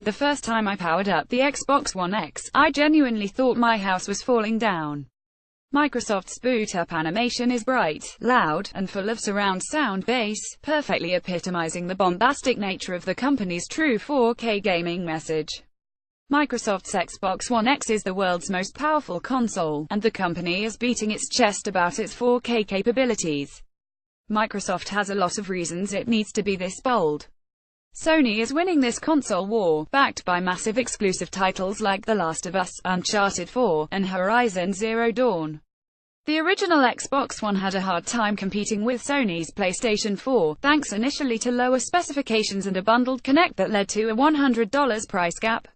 The first time I powered up the Xbox One X, I genuinely thought my house was falling down. Microsoft's boot-up animation is bright, loud, and full of surround sound bass, perfectly epitomizing the bombastic nature of the company's true 4K gaming message. Microsoft's Xbox One X is the world's most powerful console, and the company is beating its chest about its 4K capabilities. Microsoft has a lot of reasons it needs to be this bold. Sony is winning this console war, backed by massive exclusive titles like The Last of Us, Uncharted 4, and Horizon Zero Dawn. The original Xbox One had a hard time competing with Sony's PlayStation 4, thanks initially to lower specifications and a bundled Kinect that led to a $100 price gap.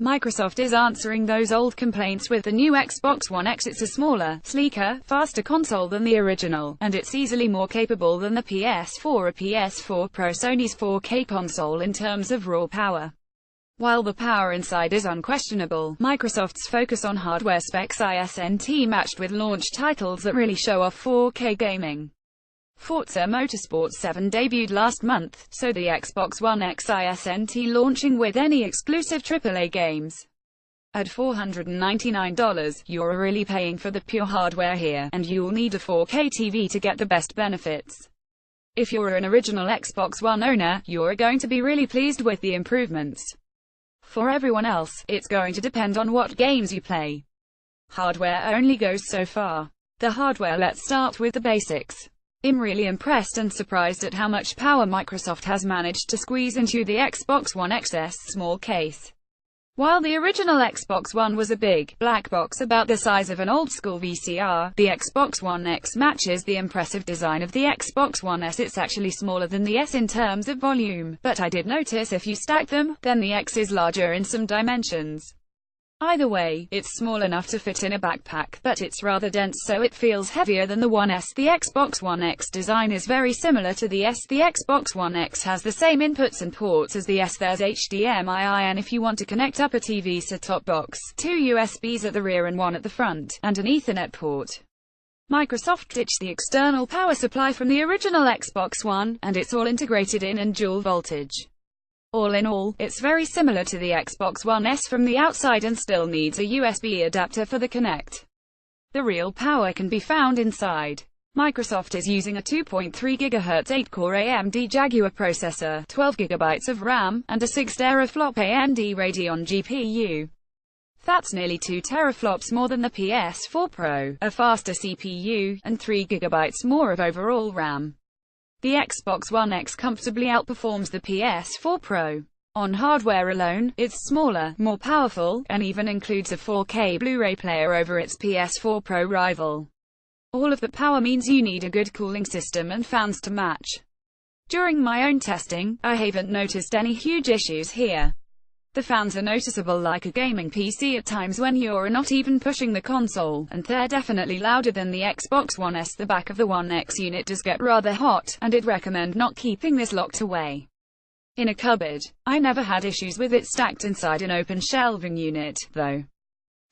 Microsoft is answering those old complaints with the new Xbox One X. It's a smaller, sleeker, faster console than the original, and it's easily more capable than the PS4 or PS4 Pro, Sony's 4K console in terms of raw power. While the power inside is unquestionable, Microsoft's focus on hardware specs isn't matched with launch titles that really show off 4K gaming. Forza Motorsport 7 debuted last month, so the Xbox One X isn't launching with any exclusive AAA games. At $499, you're really paying for the pure hardware here, and you'll need a 4K TV to get the best benefits. If you're an original Xbox One owner, you're going to be really pleased with the improvements. For everyone else, it's going to depend on what games you play. Hardware only goes so far. The hardware. Let's start with the basics. I'm really impressed and surprised at how much power Microsoft has managed to squeeze into the Xbox One X's small case. While the original Xbox One was a big, black box about the size of an old-school VCR, the Xbox One X matches the impressive design of the Xbox One S. It's actually smaller than the S in terms of volume, but I did notice if you stack them, then the X is larger in some dimensions. Either way, it's small enough to fit in a backpack, but it's rather dense so it feels heavier than the One S. The Xbox One X design is very similar to the S. The Xbox One X has the same inputs and ports as the S. There's HDMI in if you want to connect up a TV set-top box, 2 USBs at the rear and 1 at the front, and an Ethernet port. Microsoft ditched the external power supply from the original Xbox One, and it's all integrated in and dual voltage. All in all, it's very similar to the Xbox One S from the outside and still needs a USB adapter for the Kinect. The real power can be found inside. Microsoft is using a 2.3 GHz 8-core AMD Jaguar processor, 12 GB of RAM, and a 6 teraflop AMD Radeon GPU. That's nearly 2 teraflops more than the PS4 Pro, a faster CPU, and 3 GB more of overall RAM. The Xbox One X comfortably outperforms the PS4 Pro. On hardware alone, it's smaller, more powerful, and even includes a 4K Blu-ray player over its PS4 Pro rival. All of the power means you need a good cooling system and fans to match. During my own testing, I haven't noticed any huge issues here. The fans are noticeable like a gaming PC at times when you're not even pushing the console, and they're definitely louder than the Xbox One S. The back of the One X unit does get rather hot, and I'd recommend not keeping this locked away in a cupboard. I never had issues with it stacked inside an open shelving unit, though.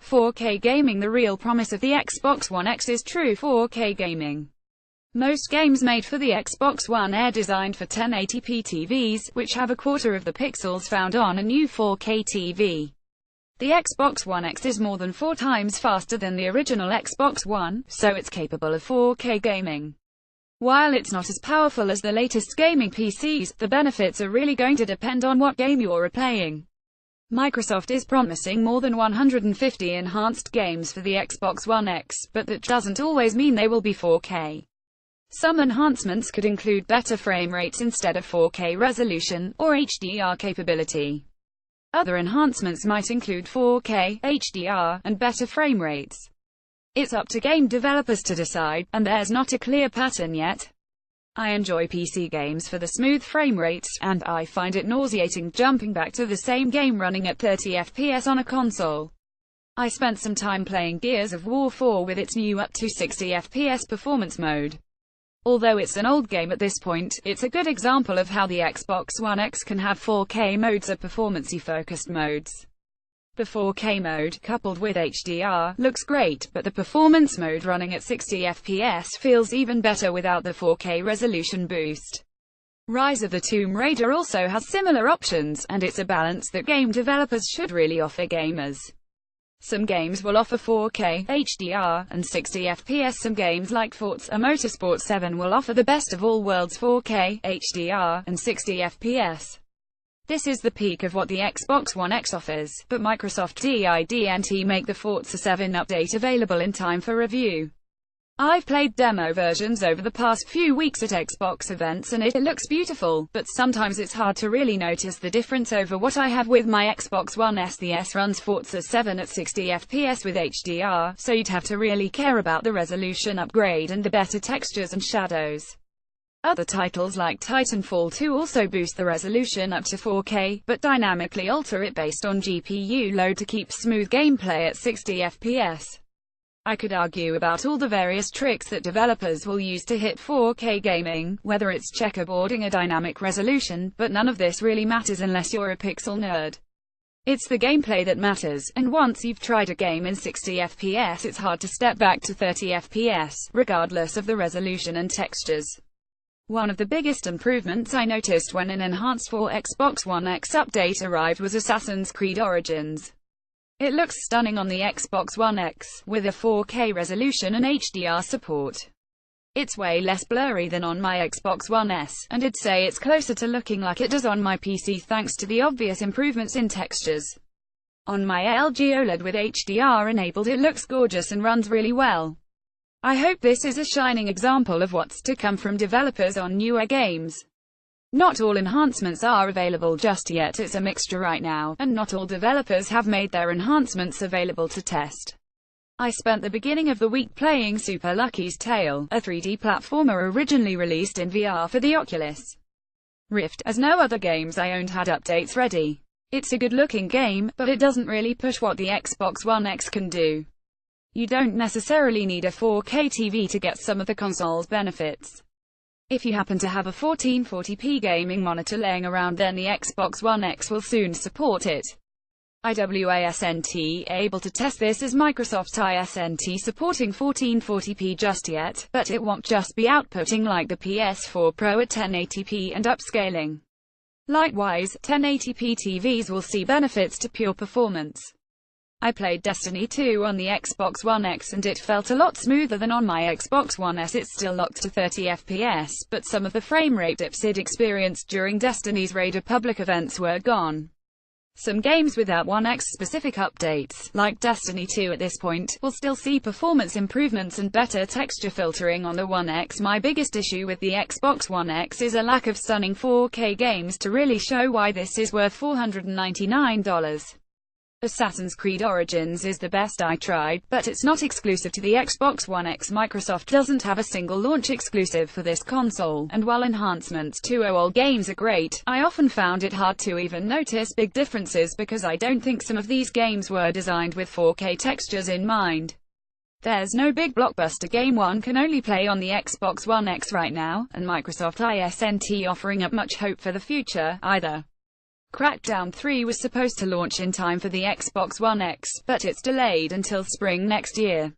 4K gaming. The real promise of the Xbox One X is true 4K gaming. Most games made for the Xbox One are designed for 1080p TVs, which have a quarter of the pixels found on a new 4K TV. The Xbox One X is more than 4 times faster than the original Xbox One, so it's capable of 4K gaming. While it's not as powerful as the latest gaming PCs, the benefits are really going to depend on what game you're playing. Microsoft is promising more than 150 enhanced games for the Xbox One X, but that doesn't always mean they will be 4K. Some enhancements could include better frame rates instead of 4K resolution, or HDR capability. Other enhancements might include 4K, HDR, and better frame rates. It's up to game developers to decide, and there's not a clear pattern yet. I enjoy PC games for the smooth frame rates, and I find it nauseating jumping back to the same game running at 30 FPS on a console. I spent some time playing Gears of War 4 with its new up to 60 FPS performance mode. Although it's an old game at this point, it's a good example of how the Xbox One X can have 4K modes or performance-focused modes. The 4K mode, coupled with HDR, looks great, but the performance mode running at 60 FPS feels even better without the 4K resolution boost. Rise of the Tomb Raider also has similar options, and it's a balance that game developers should really offer gamers. Some games will offer 4K, HDR, and 60 FPS. Some games like Forza Motorsport 7 will offer the best of all worlds, 4K, HDR, and 60 FPS. This is the peak of what the Xbox One X offers, but Microsoft didn't make the Forza 7 update available in time for review. I've played demo versions over the past few weeks at Xbox events and it looks beautiful, but sometimes it's hard to really notice the difference over what I have with my Xbox One S. The S runs Forza 7 at 60 FPS with HDR, so you'd have to really care about the resolution upgrade and the better textures and shadows. Other titles like Titanfall 2 also boost the resolution up to 4K, but dynamically alter it based on GPU load to keep smooth gameplay at 60 FPS. I could argue about all the various tricks that developers will use to hit 4K gaming, whether it's checkerboarding or dynamic resolution, but none of this really matters unless you're a pixel nerd. It's the gameplay that matters, and once you've tried a game in 60 FPS it's hard to step back to 30 FPS, regardless of the resolution and textures. One of the biggest improvements I noticed when an enhanced for Xbox One X update arrived was Assassin's Creed Origins. It looks stunning on the Xbox One X, with a 4K resolution and HDR support. It's way less blurry than on my Xbox One S, and I'd say it's closer to looking like it does on my PC thanks to the obvious improvements in textures. On my LG OLED with HDR enabled it looks gorgeous and runs really well. I hope this is a shining example of what's to come from developers on newer games. Not all enhancements are available just yet, it's a mixture right now, and not all developers have made their enhancements available to test. I spent the beginning of the week playing Super Lucky's Tale, a 3D platformer originally released in VR for the Oculus Rift, as no other games I owned had updates ready. It's a good-looking game, but it doesn't really push what the Xbox One X can do. You don't necessarily need a 4K TV to get some of the console's benefits. If you happen to have a 1440p gaming monitor laying around, then the Xbox One X will soon support it. Isn't able to test this as Microsoft isn't supporting 1440p just yet, but it won't just be outputting like the PS4 Pro at 1080p and upscaling. Likewise, 1080p TVs will see benefits to pure performance. I played Destiny 2 on the Xbox One X and it felt a lot smoother than on my Xbox One S. It's still locked to 30 FPS, but some of the frame rate dips I'd experienced during Destiny's Raider public events were gone. Some games without One X specific updates, like Destiny 2 at this point, will still see performance improvements and better texture filtering on the One X. My biggest issue with the Xbox One X is a lack of stunning 4K games to really show why this is worth $499. Assassin's Creed Origins is the best I tried, but it's not exclusive to the Xbox One X. Microsoft doesn't have a single launch exclusive for this console, and while enhancements to old games are great, I often found it hard to even notice big differences because I don't think some of these games were designed with 4K textures in mind. There's no big blockbuster game one can only play on the Xbox One X right now, and Microsoft isn't offering up much hope for the future, either. Crackdown 3 was supposed to launch in time for the Xbox One X, but it's delayed until spring next year.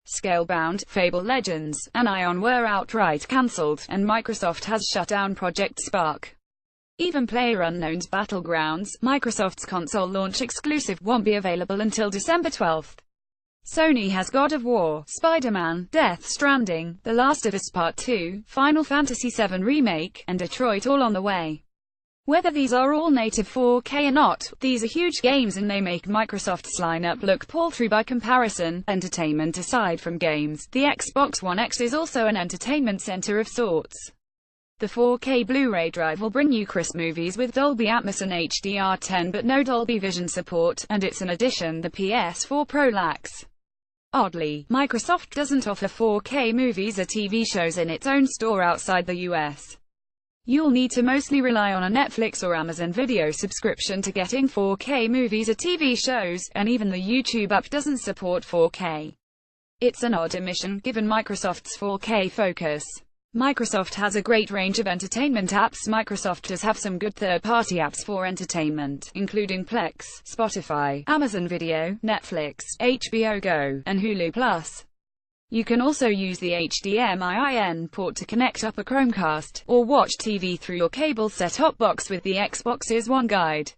Scalebound, Fable Legends, and Ion were outright cancelled, and Microsoft has shut down Project Spark. Even PlayerUnknown's Battlegrounds, Microsoft's console launch exclusive, won't be available until December 12th. Sony has God of War, Spider-Man, Death Stranding, The Last of Us Part 2, Final Fantasy VII Remake, and Detroit all on the way. Whether these are all native 4K or not, these are huge games and they make Microsoft's lineup look paltry by comparison. Entertainment aside from games, the Xbox One X is also an entertainment center of sorts. The 4K Blu-ray drive will bring you crisp movies with Dolby Atmos and HDR10 but no Dolby Vision support, and it's an addition the PS4 Pro lacks. Oddly, Microsoft doesn't offer 4K movies or TV shows in its own store outside the US. You'll need to mostly rely on a Netflix or Amazon Video subscription to getting 4K movies or TV shows, and even the YouTube app doesn't support 4K. It's an odd omission, given Microsoft's 4K focus. Microsoft has a great range of entertainment apps. Microsoft does have some good third-party apps for entertainment, including Plex, Spotify, Amazon Video, Netflix, HBO Go, and Hulu Plus. You can also use the HDMI-in port to connect up a Chromecast, or watch TV through your cable set-top box with the Xbox's One Guide.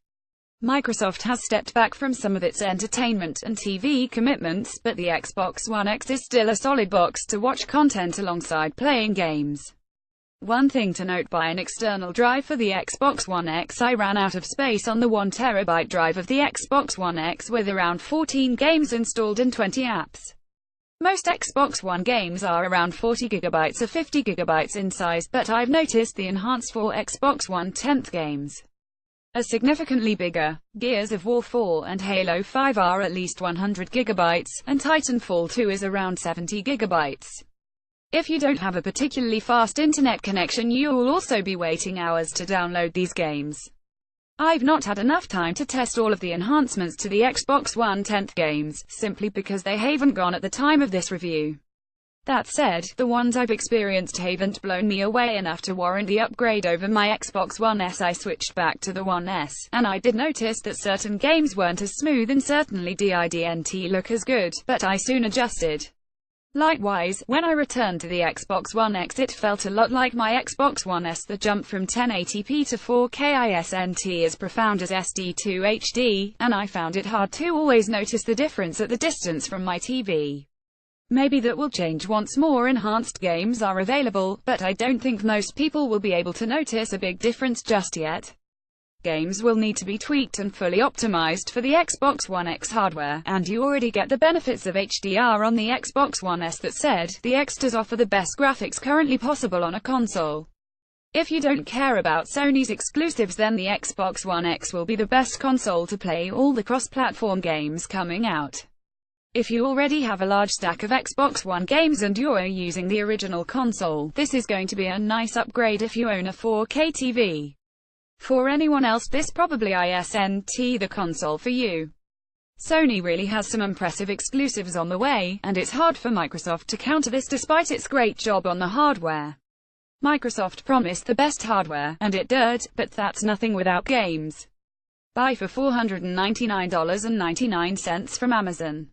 Microsoft has stepped back from some of its entertainment and TV commitments, but the Xbox One X is still a solid box to watch content alongside playing games. One thing to note: by an external drive for the Xbox One X, I ran out of space on the 1TB drive of the Xbox One X with around 14 games installed and 20 apps. Most Xbox One games are around 40 GB or 50 GB in size, but I've noticed the enhanced for Xbox One 10th games are significantly bigger. Gears of War 4 and Halo 5 are at least 100 GB, and Titanfall 2 is around 70 GB. If you don't have a particularly fast internet connection, you'll also be waiting hours to download these games. I've not had enough time to test all of the enhancements to the Xbox One 10th games, simply because they haven't gone at the time of this review. That said, the ones I've experienced haven't blown me away enough to warrant the upgrade over my Xbox One S. I switched back to the One S, and I did notice that certain games weren't as smooth and certainly didn't look as good, but I soon adjusted. Likewise, when I returned to the Xbox One X, it felt a lot like my Xbox One S. The jump from 1080p to 4K isn't as profound as SD2 HD, and I found it hard to always notice the difference at the distance from my TV. Maybe that will change once more enhanced games are available, but I don't think most people will be able to notice a big difference just yet. Games will need to be tweaked and fully optimized for the Xbox One X hardware, and you already get the benefits of HDR on the Xbox One S. That said, the X does offer the best graphics currently possible on a console. If you don't care about Sony's exclusives, then the Xbox One X will be the best console to play all the cross-platform games coming out. If you already have a large stack of Xbox One games and you're using the original console, this is going to be a nice upgrade if you own a 4K TV. For anyone else, this probably isn't the console for you. Sony really has some impressive exclusives on the way, and it's hard for Microsoft to counter this despite its great job on the hardware. Microsoft promised the best hardware, and it did, but that's nothing without games. Buy for $499.99 from Amazon.